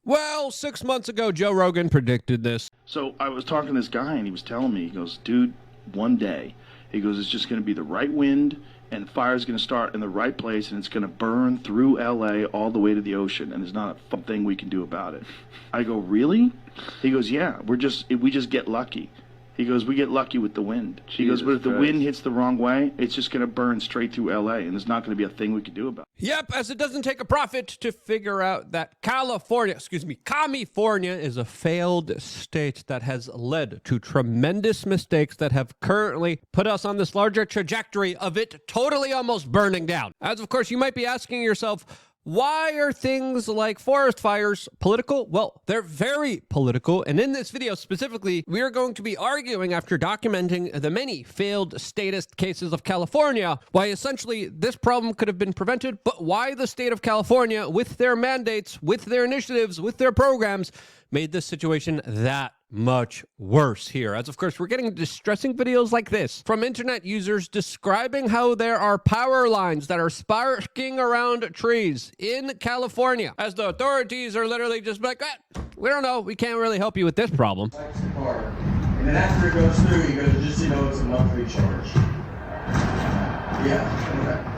Well, 6 months ago, Joe Rogan predicted this. So I was talking to this guy, and he was telling me, he goes, dude, one day, he goes, it's just going to be the right wind, and the fire's going to start in the right place, and it's going to burn through L.A. all the way to the ocean, and there's not a thing we can do about it. I go, really? He goes, yeah, we just get lucky. He goes, we get lucky with the wind. He goes, but if the wind hits the wrong way, it's just going to burn straight through L.A., and there's not going to be a thing we can do about it. Yep, as it doesn't take a prophet to figure out that California is a failed state that has led to tremendous mistakes that have currently put us on this larger trajectory of it totally almost burning down. As of course, you might be asking yourself, why are things like forest fires political? Well, they're very political, and in this video specifically, we are going to be arguing after documenting the many failed statist cases of California, why essentially this problem could have been prevented, but why the state of California, with their mandates, with their initiatives, with their programs, made this situation that much worse here. As of course, we're getting distressing videos like this from internet users describing how there are power lines that are sparking around trees in California, as the authorities are literally just like, we don't know, we can't really help you with this problem. And then after it goes through, he goes, just so you know, it's a monthly charge. Yeah.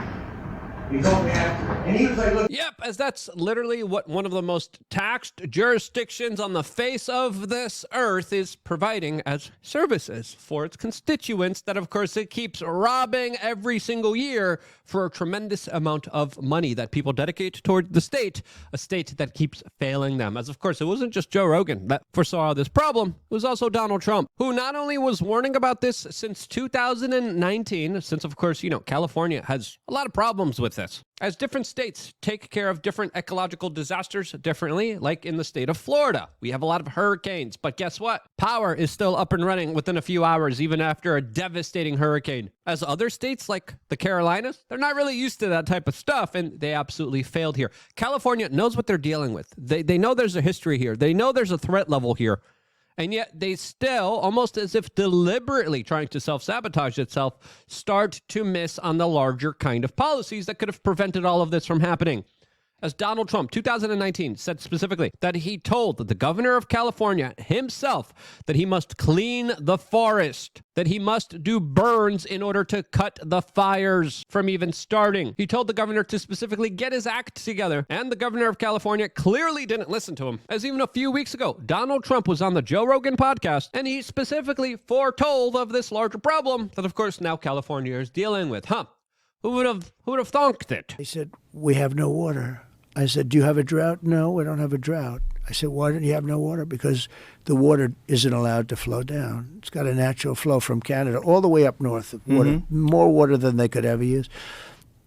He told me after. And he was like, look. Yep, as that's literally what one of the most taxed jurisdictions on the face of this earth is providing as services for its constituents that, of course, it keeps robbing every single year for a tremendous amount of money that people dedicate toward the state, a state that keeps failing them. As, of course, it wasn't just Joe Rogan that foresaw this problem. It was also Donald Trump, who not only was warning about this since 2019, since, of course, California has a lot of problems with this. As different states take care of different ecological disasters differently, like in the state of Florida, we have a lot of hurricanes, but guess what? Power is still up and running within a few hours, even after a devastating hurricane. As other states like the Carolinas, they're not really used to that type of stuff, and they absolutely failed here. California knows what they're dealing with. They know there's a history here. They know there's a threat level here. And yet they still, almost as if deliberately trying to self-sabotage itself, start to miss on the larger kind of policies that could have prevented all of this from happening. As Donald Trump, 2019, said specifically that he told the governor of California himself that he must clean the forest, that he must do burns in order to cut the fires from even starting. He told the governor to specifically get his act together, and the governor of California clearly didn't listen to him. As even a few weeks ago, Donald Trump was on the Joe Rogan podcast, and he specifically foretold of this larger problem that, of course, now California is dealing with. Who would have thought it? He said, we have no water. I said, do you have a drought? No, we don't have a drought. I said, why don't you have no water? Because the water isn't allowed to flow down. It's got a natural flow from Canada all the way up north. Water, more water than they could ever use.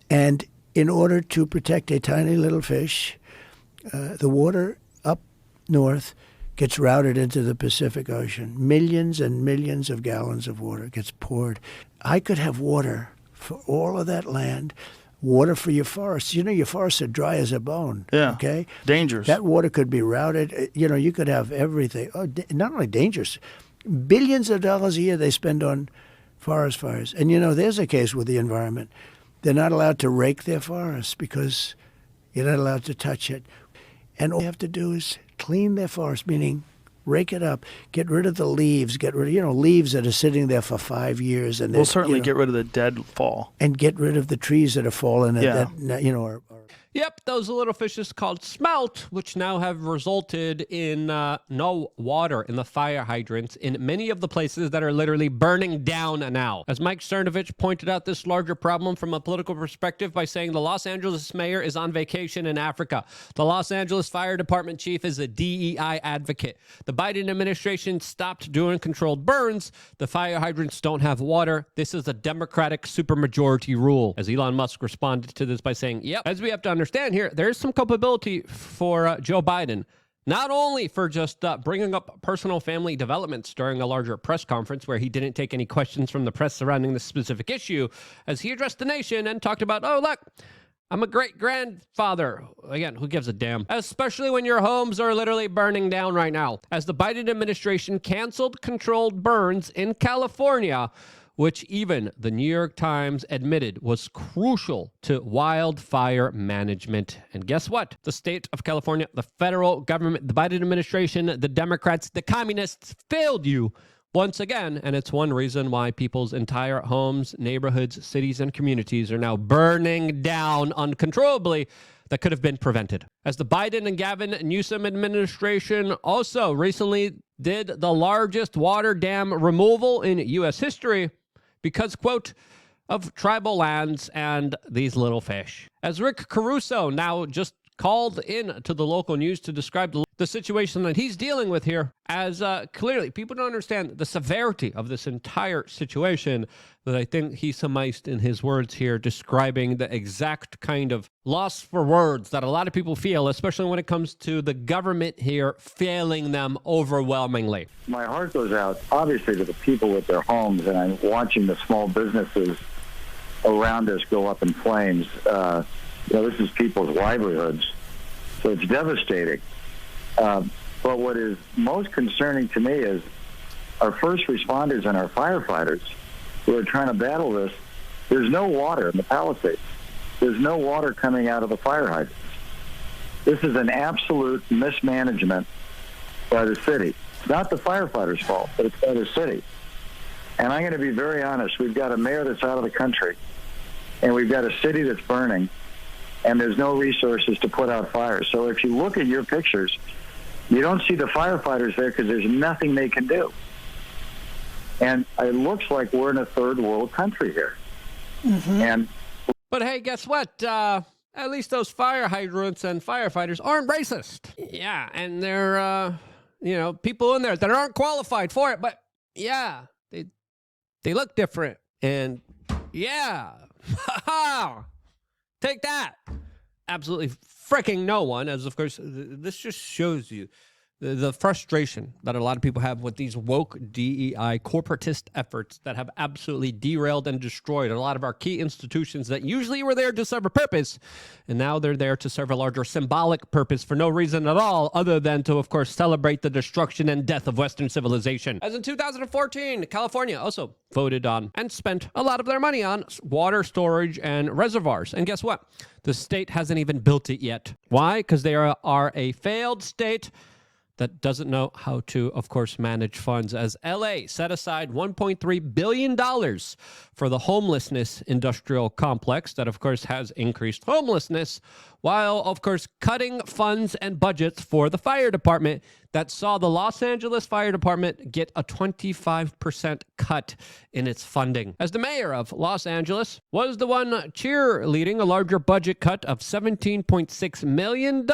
And in order to protect a tiny little fish, the water up north gets routed into the Pacific Ocean. Millions and millions of gallons of water gets poured. I could have water for all of that land. Water for your forests. Your forests are dry as a bone. Yeah. Okay? Dangerous. That water could be routed. You could have everything. Oh, not only dangerous, billions of dollars a year they spend on forest fires. And, there's a case with the environment. They're not allowed to rake their forests because you're not allowed to touch it. And all they have to do is clean their forest, meaning rake it up, get rid of the leaves, get rid of, leaves that are sitting there for 5 years. And we'll certainly get rid of the dead fall. And get rid of the trees that are fallen. Yeah. That, Yep, those little fishes called smelt, which now have resulted in no water in the fire hydrants in many of the places that are literally burning down now. As Mike Cernovich pointed out this larger problem from a political perspective by saying the Los Angeles mayor is on vacation in Africa. The Los Angeles Fire Department chief is a DEI advocate. The Biden administration stopped doing controlled burns. The fire hydrants don't have water. This is a Democratic supermajority rule. As Elon Musk responded to this by saying, yep, as we have to understand here, there's some culpability for Joe Biden, not only for just bringing up personal family developments during a larger press conference where he didn't take any questions from the press surrounding this specific issue, as he addressed the nation and talked about, oh, look, I'm a great-grandfather. Again, who gives a damn? Especially when your homes are literally burning down right now. As the Biden administration canceled controlled burns in California, which even the New York Times admitted was crucial to wildfire management. And guess what? The state of California, the federal government, the Biden administration, the Democrats, the communists failed you once again. And it's one reason why people's entire homes, neighborhoods, cities, and communities are now burning down uncontrollably. That could have been prevented. As the Biden and Gavin Newsom administration also recently did the largest water dam removal in U.S. history because, quote, of tribal lands and these little fish. As Rick Caruso now just called in to the local news to describe the situation that he's dealing with here, as clearly people don't understand the severity of this entire situation, that I think he surmised in his words here, describing the exact kind of loss for words that a lot of people feel, especially when it comes to the government here failing them overwhelmingly. My heart goes out, obviously, to the people with their homes, and I'm watching the small businesses around us go up in flames. This is people's livelihoods, so it's devastating. But what is most concerning to me is our first responders and our firefighters who are trying to battle this. There's no water in the Palisades. There's no water coming out of the fire hydrants. This is an absolute mismanagement by the city. It's not the firefighters' fault, but it's by the city. And I'm going to be very honest. We've got a mayor that's out of the country, and we've got a city that's burning, and there's no resources to put out fires. So if you look at your pictures, you don't see the firefighters there because there's nothing they can do. And it looks like we're in a third world country here. Mm-hmm. But hey, guess what? At least those fire hydrants and firefighters aren't racist. Yeah, and they're, people in there that aren't qualified for it. But yeah, they look different. And yeah, take that. Absolutely freaking no one, as of course, this just shows you the frustration that a lot of people have with these woke DEI corporatist efforts that have absolutely derailed and destroyed a lot of our key institutions that usually were there to serve a purpose. And now they're there to serve a larger symbolic purpose for no reason at all, other than to, of course, celebrate the destruction and death of Western civilization. As in 2014, California also voted on and spent a lot of their money on water storage and reservoirs. And guess what? The state hasn't even built it yet. Why? Because they are a failed state that doesn't know how to, of course, manage funds, as LA set aside $1.3 billion for the homelessness industrial complex that, of course, has increased homelessness, while, of course, cutting funds and budgets for the fire department that saw the Los Angeles Fire Department get a 25% cut in its funding. As the mayor of Los Angeles was the one cheerleading a larger budget cut of $17.6 million,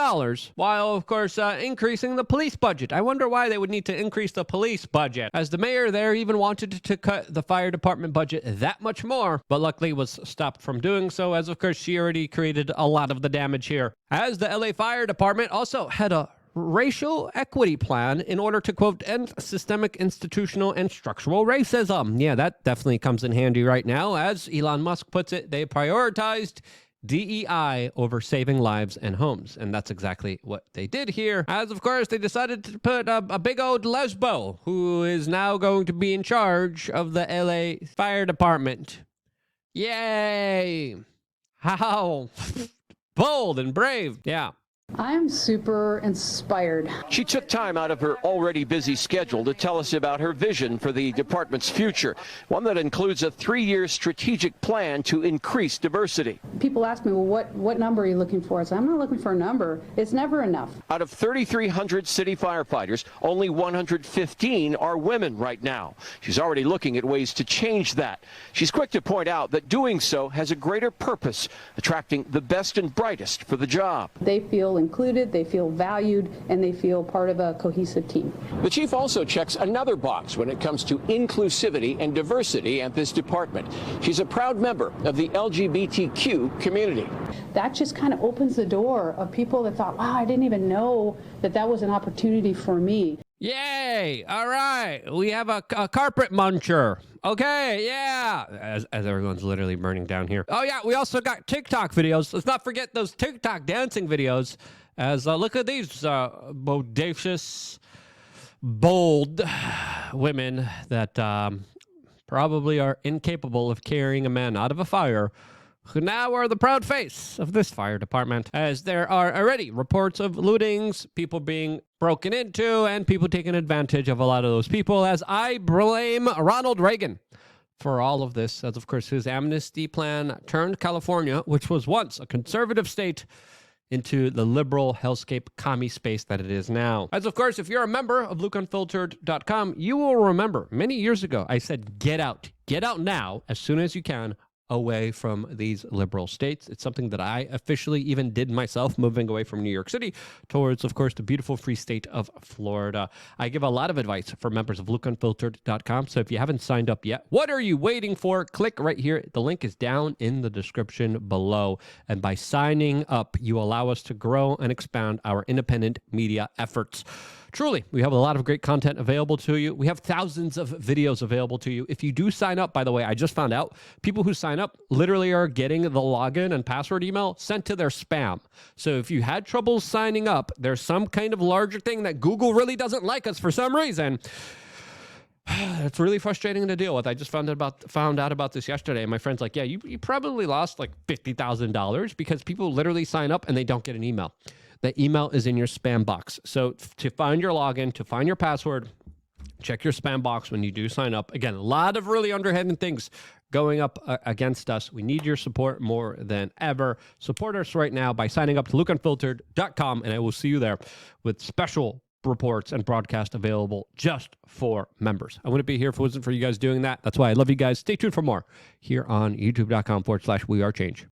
while, of course, increasing the police budget. I wonder why they would need to increase the police budget, as the mayor there even wanted to cut the fire department budget that much more, but luckily was stopped from doing so, as, of course, she already created a lot of the damage here. As the LA Fire Department also had a racial equity plan in order to, quote, end systemic, institutional, and structural racism. Yeah, that definitely comes in handy right now. As Elon Musk puts it, they prioritized DEI over saving lives and homes. And that's exactly what they did here. As, of course, they decided to put a big old lesbo who is now going to be in charge of the LA Fire Department. Yay! How bold and brave. Yeah. I'm super inspired. She took time out of her already busy schedule to tell us about her vision for the department's future, one that includes a 3-year strategic plan to increase diversity. People ask me, well, what number are you looking for? I say, I'm not looking for a number. It's never enough. Out of 3,300 city firefighters, only 115 are women right now. She's already looking at ways to change that. She's quick to point out that doing so has a greater purpose, attracting the best and brightest for the job. They feel included, they feel valued, and they feel part of a cohesive team. The chief also checks another box when it comes to inclusivity and diversity at this department. She's a proud member of the LGBTQ community. That just kind of opens the door of people that thought, wow, I didn't even know that was an opportunity for me. Yay! All right, we have a carpet muncher. Okay, yeah. As everyone's literally burning down here. Oh yeah, we also got TikTok videos. Let's not forget those TikTok dancing videos. As look at these bodacious, bold women that probably are incapable of carrying a man out of a fire, who now are the proud face of this fire department, as there are already reports of lootings, people being broken into, and people taking advantage of a lot of those people, as I blame Ronald Reagan for all of this, as of course his amnesty plan turned California, which was once a conservative state, into the liberal hellscape commie space that it is now. As of course, if you're a member of LukeUnfiltered.com, you will remember many years ago I said, get out now as soon as you can, away from these liberal states. It's something that I officially even did myself, moving away from New York City towards, of course, the beautiful free state of Florida. I give a lot of advice for members of LukeUnfiltered.com, so if you haven't signed up yet, what are you waiting for? Click right here. The link is down in the description below, and by signing up, you allow us to grow and expand our independent media efforts. Truly, we have a lot of great content available to you. We have thousands of videos available to you. If you do sign up, by the way, I just found out people who sign up literally are getting the login and password email sent to their spam. So if you had trouble signing up, there's some kind of larger thing that Google really doesn't like us for some reason. It's really frustrating to deal with. I just found out about this yesterday, and my friend's like, yeah, you probably lost like $50,000 because people literally sign up and they don't get an email. The email is in your spam box. So to find your login, to find your password, check your spam box when you do sign up. Again, a lot of really underhanded things going up against us. We need your support more than ever. Support us right now by signing up to LukeUnfiltered.com, and I will see you there with special reports and broadcast available just for members. I wouldn't be here if it wasn't for you guys doing that. That's why I love you guys. Stay tuned for more here on youtube.com/WeAreChange.